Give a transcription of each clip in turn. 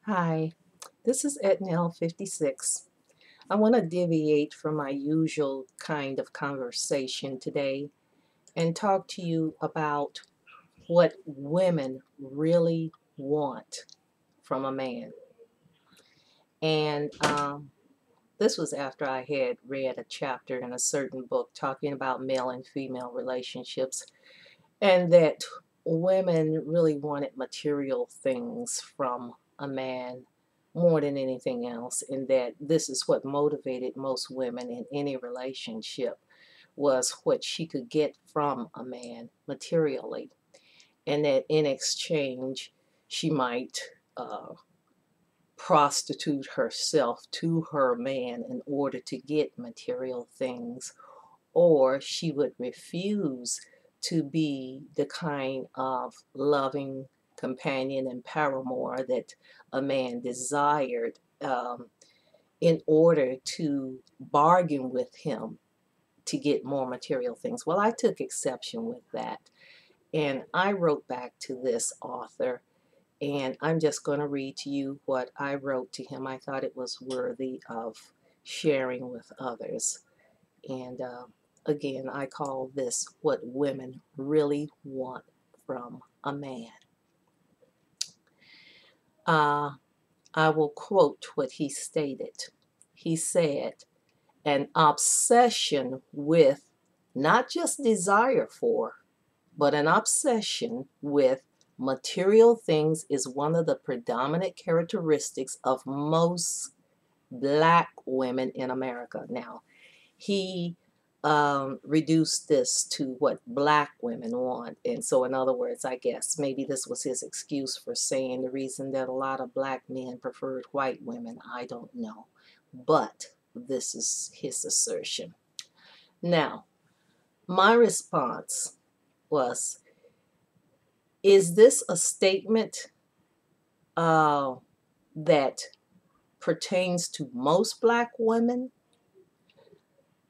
Hi, this is Etnell56. I want to deviate from my usual kind of conversation today and talk to you about what women really want from a man. And this was after I had read a chapter in a certain book talking about male and female relationships, and that women really wanted material things from a man more than anything else, and that this is what motivated most women in any relationship was what she could get from a man materially, and that in exchange she might prostitute herself to her man in order to get material things, or she would refuse to be the kind of loving companion and paramour that a man desired, in order to bargain with him to get more material things. Well, I took exception with that, and I wrote back to this author, and I'm just going to read to you what I wrote to him. I thought it was worthy of sharing with others. And again, I call this what women really want from a man. Uh, I will quote what he stated. He said, an obsession with not just desire for, but an obsession with material things is one of the predominant characteristics of most black women in America. Now, he reduced this to what black women want. And so, in other words, I guess maybe this was his excuse for saying the reason that a lot of black men preferred white women. I don't know. But this is his assertion. Now, my response was, is this a statement that pertains to most black women?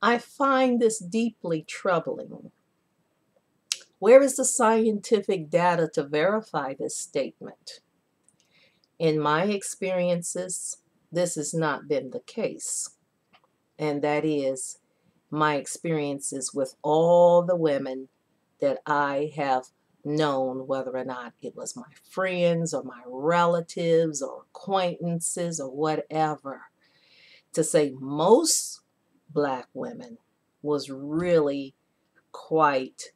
I find this deeply troubling. Where is the scientific data to verify this statement? In my experiences, this has not been the case. And that is my experiences with all the women that I have known, whether or not it was my friends or my relatives or acquaintances or whatever, to say most black women was really quite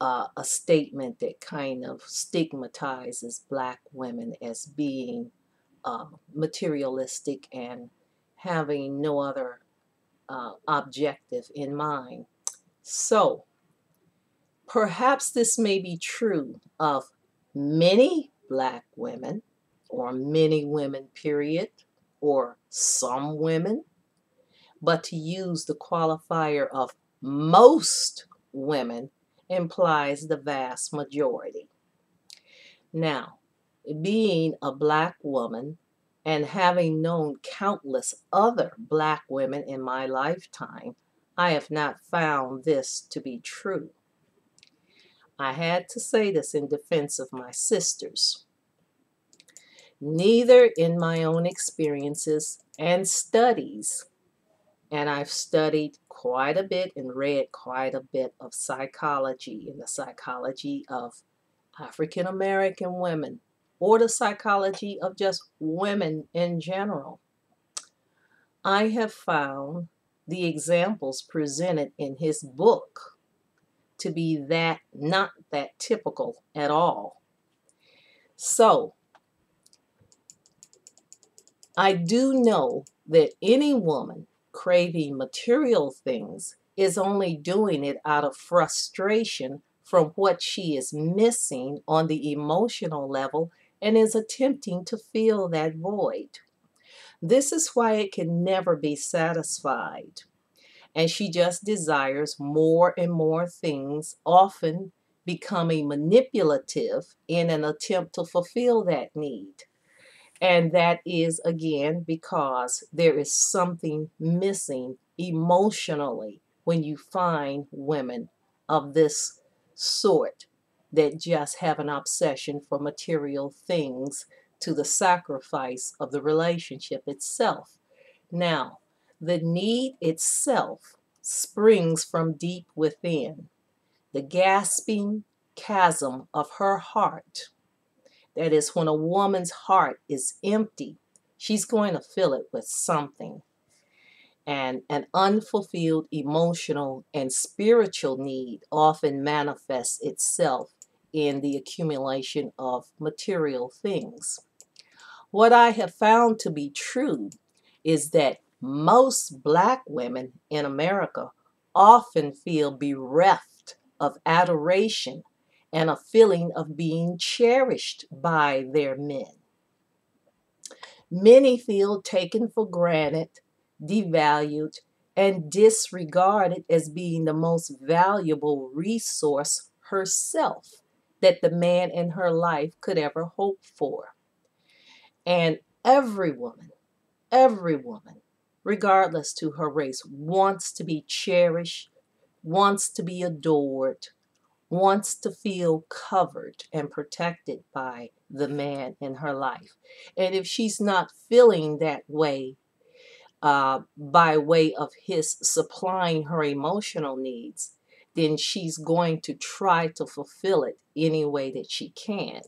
a statement that kind of stigmatizes black women as being materialistic and having no other objective in mind. So perhaps this may be true of many black women, or many women, period, or some women, but to use the qualifier of most women implies the vast majority. Now, being a black woman and having known countless other black women in my lifetime, I have not found this to be true. I had to say this in defense of my sisters. Neither in my own experiences and studies, and I've studied quite a bit and read quite a bit of psychology, in the psychology of African American women, or the psychology of just women in general. I have found the examples presented in his book to be not that typical at all. So, I do know that any woman craving material things is only doing it out of frustration from what she is missing on the emotional level and is attempting to fill that void. This is why it can never be satisfied. And she just desires more and more things, often becoming manipulative in an attempt to fulfill that need. And that is, again, because there is something missing emotionally when you find women of this sort that just have an obsession for material things to the sacrifice of the relationship itself. Now, the need itself springs from deep within, the gasping chasm of her heart. That is, when a woman's heart is empty, she's going to fill it with something. And an unfulfilled emotional and spiritual need often manifests itself in the accumulation of material things. What I have found to be true is that most Black women in America often feel bereft of adoration and a feeling of being cherished by their men. Many feel taken for granted, devalued, and disregarded as being the most valuable resource herself that the man in her life could ever hope for. And every woman, regardless to her race, wants to be cherished, wants to be adored, wants to feel covered and protected by the man in her life. And if she's not feeling that way, by way of his supplying her emotional needs, then she's going to try to fulfill it any way that she can,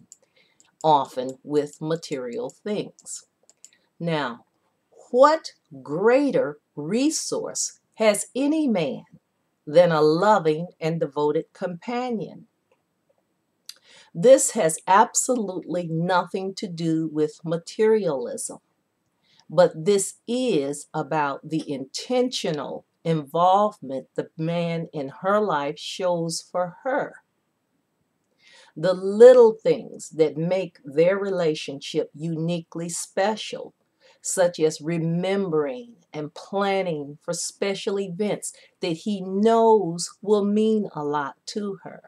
often with material things. Now, what greater resource has any man than a loving and devoted companion? This has absolutely nothing to do with materialism, but this is about the intentional involvement the man in her life shows for her. The little things that make their relationship uniquely special, such as remembering and planning for special events that he knows will mean a lot to her.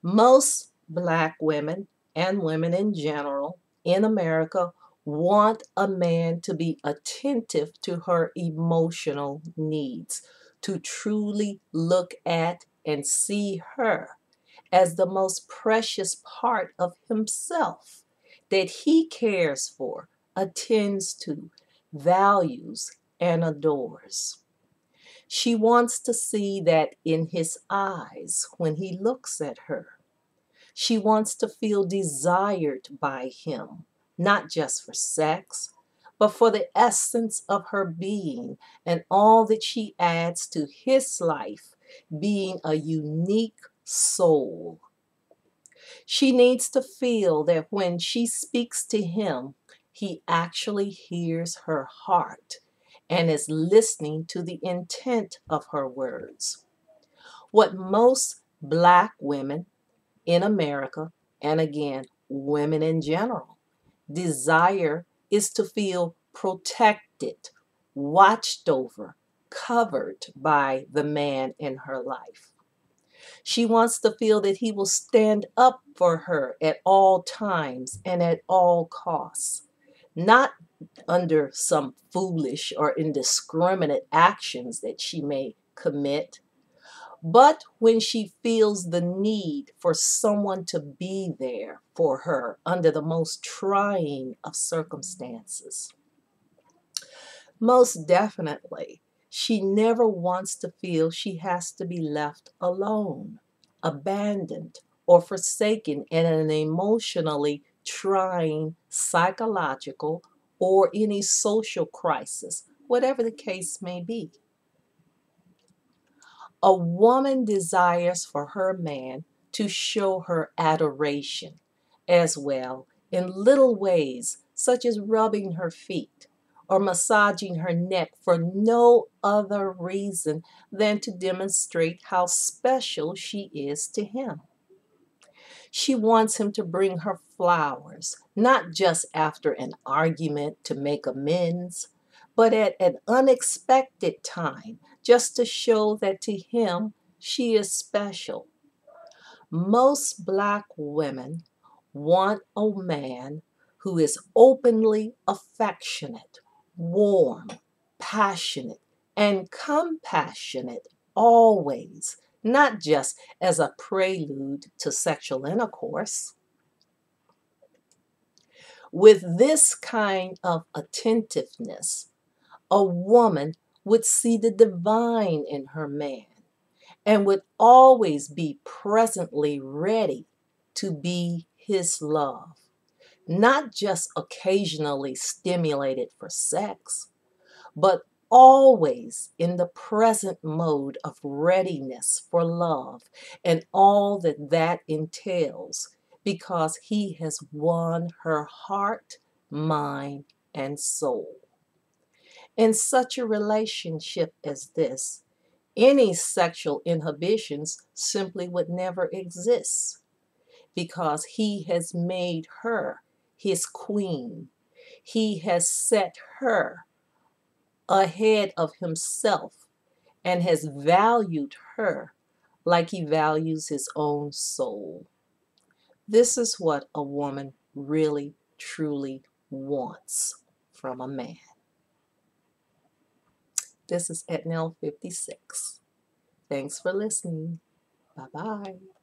Most Black women and women in general in America want a man to be attentive to her emotional needs, to truly look at and see her as the most precious part of himself that he cares for, attends to, values, and adores. She wants to see that in his eyes when he looks at her. She wants to feel desired by him, not just for sex, but for the essence of her being and all that she adds to his life, being a unique soul. She needs to feel that when she speaks to him, he actually hears her heart and is listening to the intent of her words. What most Black women in America, and again, women in general, desire is to feel protected, watched over, covered by the man in her life. She wants to feel that he will stand up for her at all times and at all costs, not under some foolish or indiscriminate actions that she may commit, but when she feels the need for someone to be there for her under the most trying of circumstances. Most definitely, she never wants to feel she has to be left alone, abandoned, or forsaken in an emotionally trying psychological or any social crisis, whatever the case may be. A woman desires for her man to show her adoration as well in little ways, such as rubbing her feet or massaging her neck for no other reason than to demonstrate how special she is to him. She wants him to bring her flowers, not just after an argument to make amends, but at an unexpected time, just to show that to him she is special. Most Black women want a man who is openly affectionate, warm, passionate, and compassionate always, not just as a prelude to sexual intercourse. With this kind of attentiveness, a woman would see the divine in her man and would always be presently ready to be his love, not just occasionally stimulated for sex, but always in the present mode of readiness for love and all that that entails, because he has won her heart, mind, and soul. In such a relationship as this, any sexual inhibitions simply would never exist, because he has made her his queen. He has set her ahead of himself and has valued her like he values his own soul. This is what a woman really, truly wants from a man. This is Etnell 56. Thanks for listening. Bye-bye.